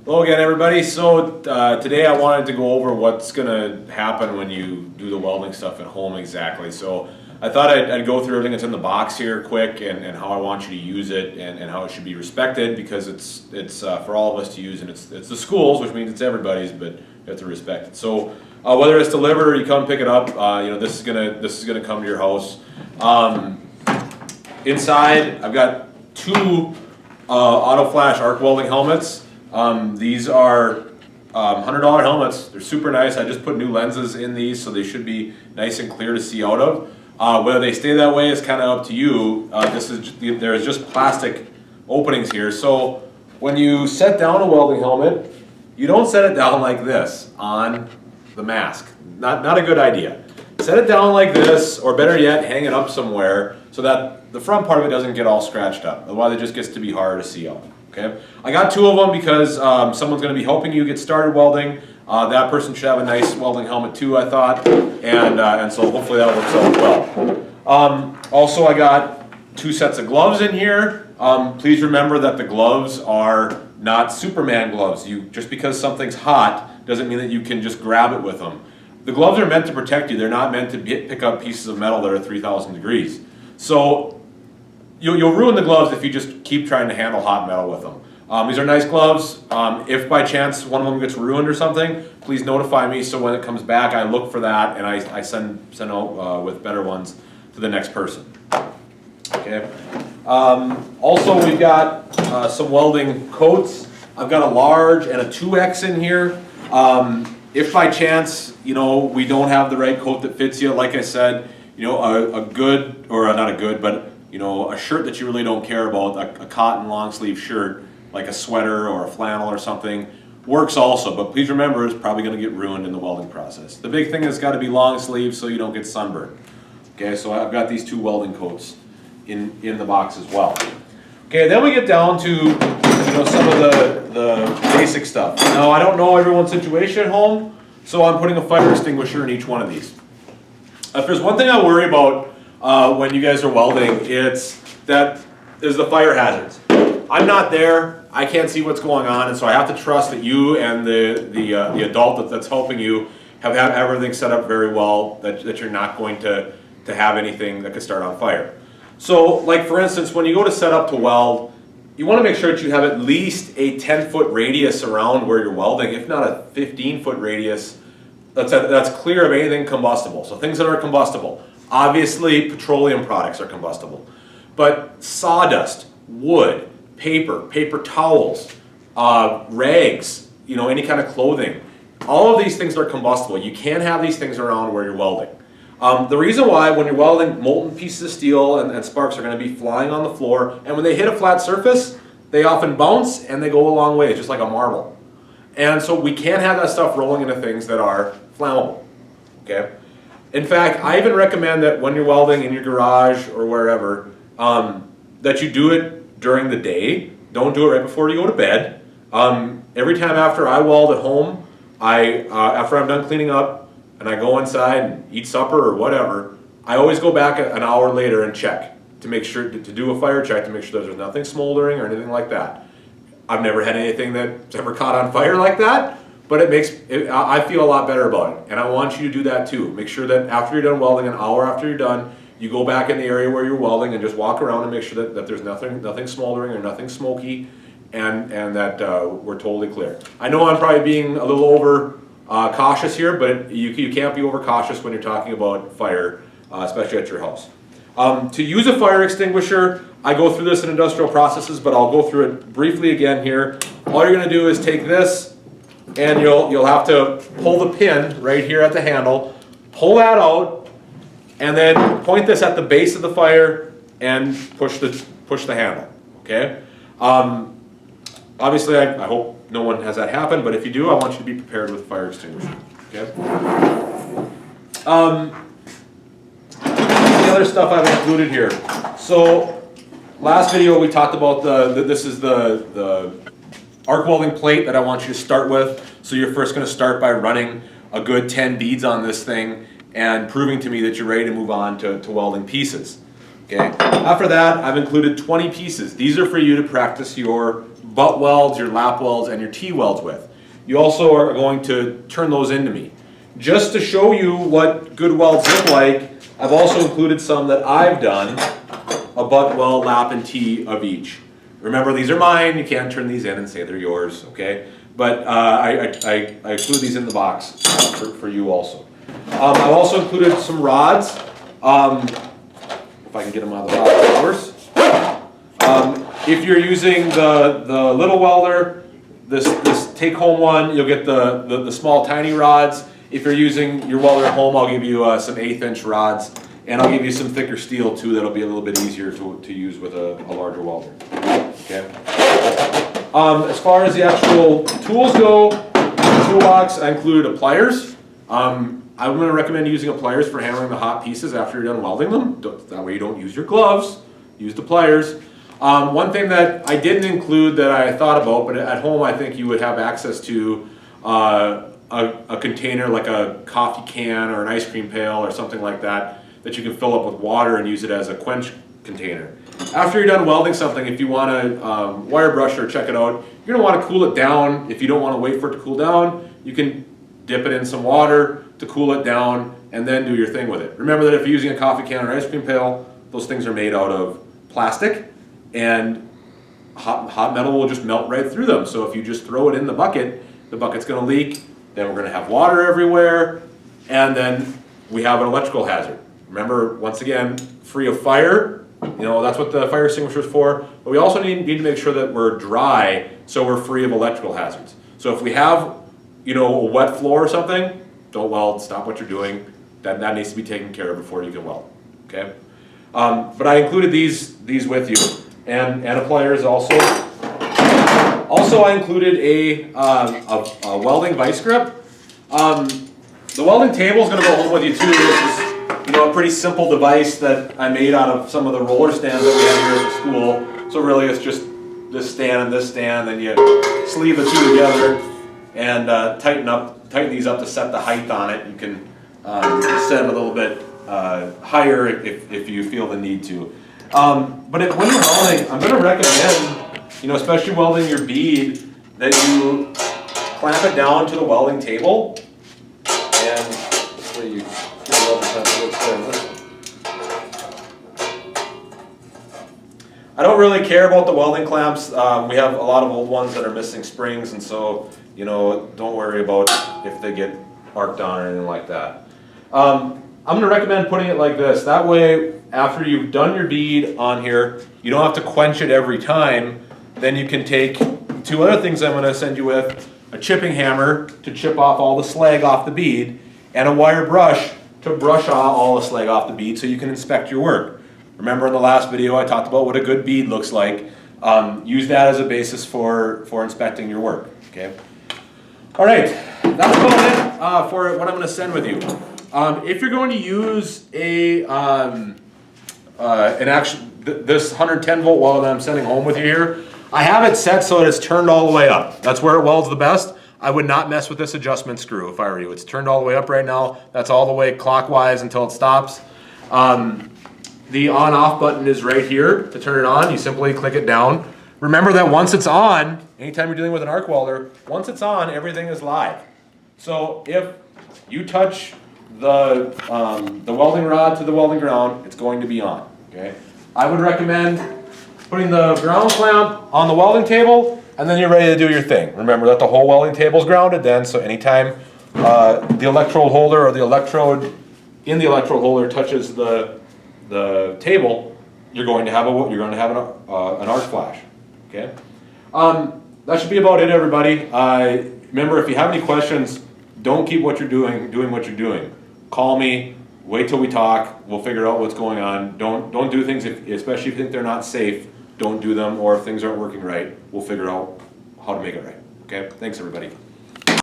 Hello again, everybody. So today I wanted to go over what's going to happen when you do the welding stuff at home exactly. So I thought I'd go through everything that's in the box here quick and how I want you to use it and how it should be respected, because it's for all of us to use, and it's the schools, which means it's everybody's, but you have to respect it. So whether it's delivered or you come pick it up, this is gonna come to your house. Inside, I've got two auto flash arc welding helmets. These are $100 helmets. They're super nice. I just put new lenses in these, so they should be nice and clear to see out of. Whether they stay that way is kind of up to you. There's just plastic openings here. So when you set down a welding helmet, you don't set it down like this on the mask. Not a good idea. Set it down like this, or better yet, hang it up somewhere so that the front part of it doesn't get all scratched up. Otherwise, it just gets to be harder to see out. Okay, I got two of them because someone's going to be helping you get started welding. That person should have a nice welding helmet too, I thought, and so hopefully that works out well. Also, I got two sets of gloves in here. Please remember that the gloves are not Superman gloves. Just because something's hot doesn't mean that you can just grab it with them. The gloves are meant to protect you. They're not meant to pick up pieces of metal that are 3,000 degrees. So you'll ruin the gloves if you just keep trying to handle hot metal with them. These are nice gloves. If by chance one of them gets ruined or something, please notify me, so when it comes back I look for that and I send out with better ones to the next person. Okay. Also, we've got some welding coats. I've got a large and a 2X in here. If by chance we don't have the right coat that fits you, like I said, a good, or not a good, but a shirt that you really don't care about, a cotton long sleeve shirt, like a sweater or a flannel or something, works also. But please remember, it's probably going to get ruined in the welding process. The big thing is it's got to be long sleeve so you don't get sunburned. Okay, so I've got these two welding coats in the box as well. Okay, then we get down to some of the basic stuff. Now, I don't know everyone's situation at home, so I'm putting a fire extinguisher in each one of these. If there's one thing I worry about when you guys are welding, it's the fire hazards. I'm not there, I can't see what's going on, and so I have to trust that you and the adult that's helping you have everything set up very well, that you're not going to have anything that could start on fire. So, like for instance, when you go to set up to weld, you want to make sure that you have at least a 10-foot radius around where you're welding, if not a 15-foot radius that's clear of anything combustible. So things that are combustible. Obviously, petroleum products are combustible. But sawdust, wood, paper towels, rags, any kind of clothing, all of these things are combustible. You can't have these things around where you're welding. The reason why, when you're welding, molten pieces of steel and sparks are going to be flying on the floor, and when they hit a flat surface, they often bounce and they go a long way, just like a marble. And so we can't have that stuff rolling into things that are flammable. Okay? In fact, I even recommend that when you're welding in your garage or wherever, that you do it during the day. Don't do it right before you go to bed. Every time after I weld at home, after I'm done cleaning up and I go inside and eat supper or whatever, I always go back an hour later and check to make sure, to do a fire check to make sure that there's nothing smoldering or anything like that. I've never had anything that's ever caught on fire like that, but I feel a lot better about it, and I want you to do that too. Make sure that after you're done welding, an hour after you're done, you go back in the area where you're welding and just walk around and make sure that there's nothing smoldering or nothing smoky, and that we're totally clear. I know I'm probably being a little over cautious here, but you can't be over cautious when you're talking about fire, especially at your house. To use a fire extinguisher, I go through this in industrial processes, but I'll go through it briefly again here. All you're going to do is take this, and you'll have to pull the pin right here at the handle, pull that out, and then point this at the base of the fire and push the handle. Okay. Obviously, I hope no one has that happen, but if you do, I want you to be prepared with a fire extinguisher. Okay. The other stuff I've included here. So, last video we talked about this is the arc welding plate that I want you to start with. So you're first going to start by running a good 10 beads on this thing and proving to me that you're ready to move on to welding pieces. Okay. After that, I've included 20 pieces. These are for you to practice your butt welds, your lap welds, and your T-welds with. You also are going to turn those into me. Just to show you what good welds look like, I've also included some that I've done, a butt weld, lap, and T of each. Remember, these are mine, you can't turn these in and say they're yours, okay? But I include these in the box for you also. I've also included some rods. If I can get them out of the box, of course. If you're using the little welder, this take-home one, you'll get the small tiny rods. If you're using your welder at home, I'll give you some 1/8 inch rods, and I'll give you some thicker steel too that'll be a little bit easier to use with a larger welder. Okay. As far as the actual tools go, in the toolbox, I included pliers. I'm going to recommend using a pliers for hammering the hot pieces after you're done welding them. That way you don't use your gloves, use the pliers. One thing that I didn't include that I thought about, but at home I think you would have access to a container like a coffee can or an ice cream pail or something like that you can fill up with water and use it as a quench container. After you're done welding something, if you want to wire brush or check it out, you're going to want to cool it down. If you don't want to wait for it to cool down, you can dip it in some water to cool it down and then do your thing with it. Remember that if you're using a coffee can or ice cream pail, those things are made out of plastic and hot metal will just melt right through them. So if you just throw it in the bucket's going to leak, then we're going to have water everywhere, and then we have an electrical hazard. Remember, once again, free of fire. That's what the fire extinguisher is for, but we also need to make sure that we're dry so we're free of electrical hazards. So if we have, a wet floor or something, don't weld, stop what you're doing. That needs to be taken care of before you can weld, okay? But I included these with you, and pliers also. Also, I included a welding vice grip. The welding table is going to go home with you too. This is a pretty simple device that I made out of some of the roller stands that we have here at the school. So really it's just this stand and this stand, and you sleeve the two together and tighten these up to set the height on it. You can set it a little bit higher if you feel the need to. But when you're welding, I'm going to recommend, especially welding your bead, that you clamp it down to the welding table. And this way you get the welding clamp a little clear in this one. I don't really care about the welding clamps. We have a lot of old ones that are missing springs, and so don't worry about if they get arced on or anything like that. I'm going to recommend putting it like this. That way, after you've done your bead on here, you don't have to quench it every time. Then you can take two other things I'm going to send you with: a chipping hammer to chip off all the slag off the bead, and a wire brush to brush off all the slag off the bead so you can inspect your work. Remember in the last video I talked about what a good bead looks like. Use that as a basis for inspecting your work. Okay. All right, that's about it for what I'm going to send with you. If you're going to use this 110 volt weld that I'm sending home with you here, I have it set so that it's turned all the way up. That's where it welds the best. I would not mess with this adjustment screw if I were you. It's turned all the way up right now. That's all the way clockwise until it stops. The on-off button is right here to turn it on. You simply click it down. Remember that once it's on, anytime you're dealing with an arc welder, once it's on, everything is live. So if you touch the welding rod to the welding ground, it's going to be on. Okay. I would recommend putting the ground clamp on the welding table, and then you're ready to do your thing. Remember that the whole welding table is grounded then, so anytime the electrode holder or the electrode in the electrode holder touches the table, you're going to have an arc flash. Okay. That should be about it, everybody. Remember, if you have any questions, don't keep what you're doing what you're doing. Call me. Wait till we talk. We'll figure out what's going on. Don't do things, especially if you think they're not safe. Don't do them, or if things aren't working right, we'll figure out how to make it right. Okay? Thanks, everybody.